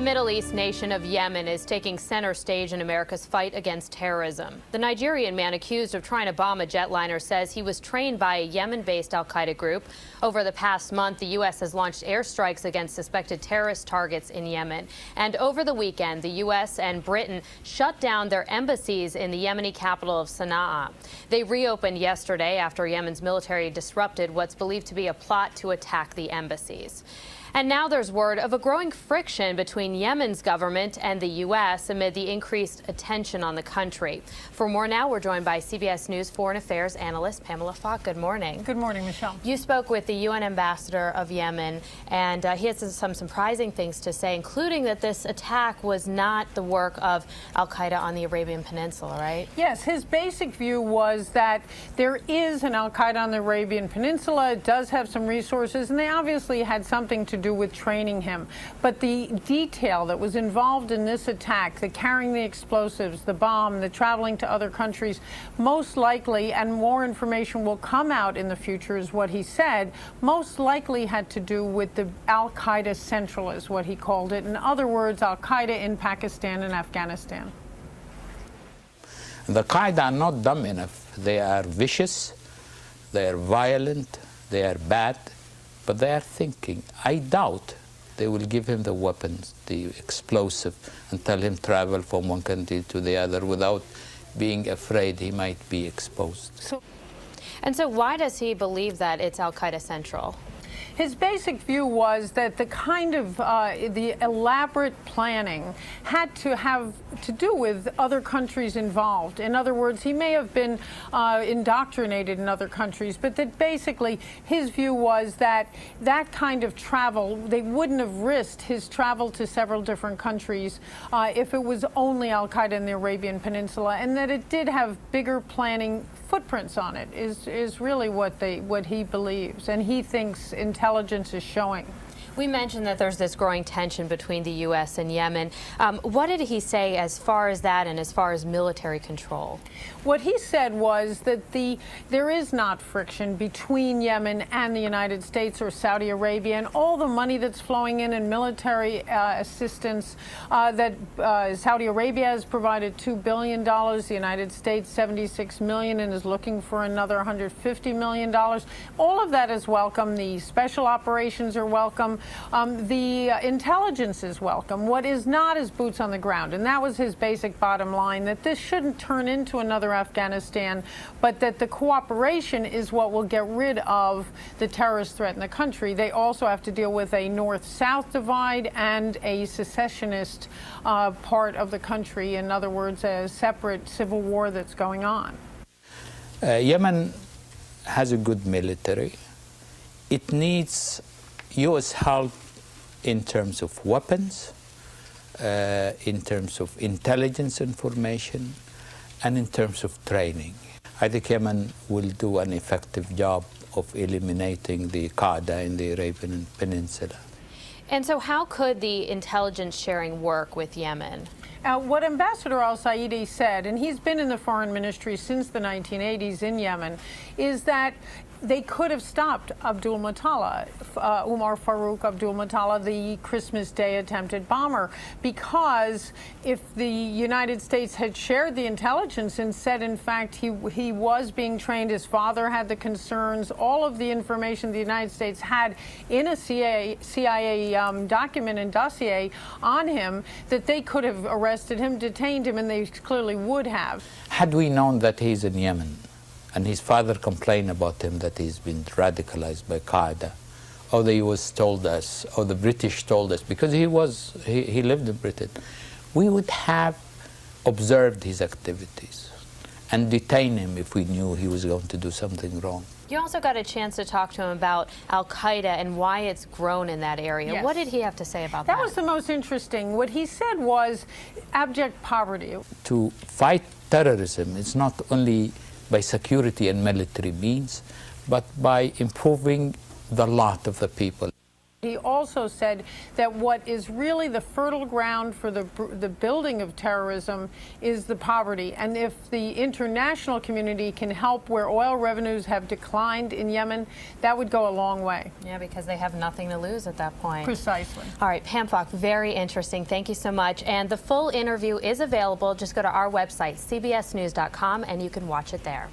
The Middle East nation of Yemen is taking center stage in America's fight against terrorism. The Nigerian man accused of trying to bomb a jetliner says he was trained by a Yemen-based al-Qaeda group. Over the past month, the U.S. has launched airstrikes against suspected terrorist targets in Yemen. And over the weekend, the U.S. and Britain shut down their embassies in the Yemeni capital of Sana'a. They reopened yesterday after Yemen's military disrupted what's believed to be a plot to attack the embassies. And now there's word of a growing friction between Yemen's government and the U.S. amid the increased attention on the country. For more now, we're joined by CBS News foreign affairs analyst Pamela Falk. Good morning. Good morning, Michelle. You spoke with the UN ambassador of Yemen, and he has some surprising things to say, including that this attack was not the work of al-Qaeda on the Arabian Peninsula, right? Yes, his basic view was that there is an al-Qaeda on the Arabian Peninsula. It does have some resources, and they obviously had something to do with training him. But the detail that was involved in this attack, the carrying the explosives, the bomb, the traveling to other countries, most likely, and more information will come out in the future, is what he said, most likely had to do with the al-Qaeda Central, is what he called it. In other words, al-Qaeda in Pakistan and Afghanistan. The Qaeda are not dumb enough. They are vicious, they are violent, they are bad, but they are thinking. I doubt they will give him the weapons, the explosive, and tell him travel from one country to the other without being afraid he might be exposed. So why does he believe that it's al-Qaeda Central? His basic view was that the kind of the elaborate planning had to have to do with other countries involved. In other words, he may have been indoctrinated in other countries, but that basically his view was that that kind of travel, they wouldn't have risked his travel to several different countries if it was only al-Qaeda in the Arabian Peninsula, and that it did have bigger planning footprints on it is really what he believes, and he thinks intelligence is showing. We mentioned that there's this growing tension between the U.S. and Yemen. What did he say as far as that and as far as military control? What he said was that there is not friction between Yemen and the United States or Saudi Arabia, and all the money that's flowing in military assistance that Saudi Arabia has provided $2 billion, the United States $76 million, and is looking for another $150 million. All of that is welcome. The special operations are welcome. The intelligence is welcome. What is not is boots on the ground, and that was his basic bottom line, that this shouldn't turn into another Afghanistan, but that the cooperation is what will get rid of the terrorist threat in the country. They also have to deal with a north-south divide and a secessionist part of the country. In other words, a separate civil war that's going on. Yemen has a good military. It needs U.S. help in terms of weapons, in terms of intelligence information, and in terms of training. I think Yemen will do an effective job of eliminating the Qaeda in the Arabian Peninsula. And so how could the intelligence sharing work with Yemen? What Ambassador al-Saidi said, and he's been in the foreign ministry since the 1980s in Yemen, is that they could have stopped Abdul Muttalib, Umar Farouk Abdul Muttalib, the Christmas Day attempted bomber, because if the United States had shared the intelligence and said, in fact, he was being trained, his father had the concerns, all of the information the United States had in a CIA document and dossier on him, that they could have arrested him, detained him, and they clearly would have. Had we known that he's in Yemen, and his father complained about him that he's been radicalized by Qaeda, or the US told us, or the British told us, because he lived in Britain, we would have observed his activities and detained him if we knew he was going to do something wrong. You also got a chance to talk to him about al-Qaeda and why it's grown in that area. Yes. What did he have to say about that? That was the most interesting. What he said was abject poverty. To fight terrorism, it's not only by security and military means, but by improving the lot of the people. He also said that what is really the fertile ground for the building of terrorism is the poverty. And if the international community can help where oil revenues have declined in Yemen, that would go a long way. Yeah, because they have nothing to lose at that point. Precisely. All right, Pam Falk, very interesting. Thank you so much. And the full interview is available. Just go to our website, cbsnews.com, and you can watch it there.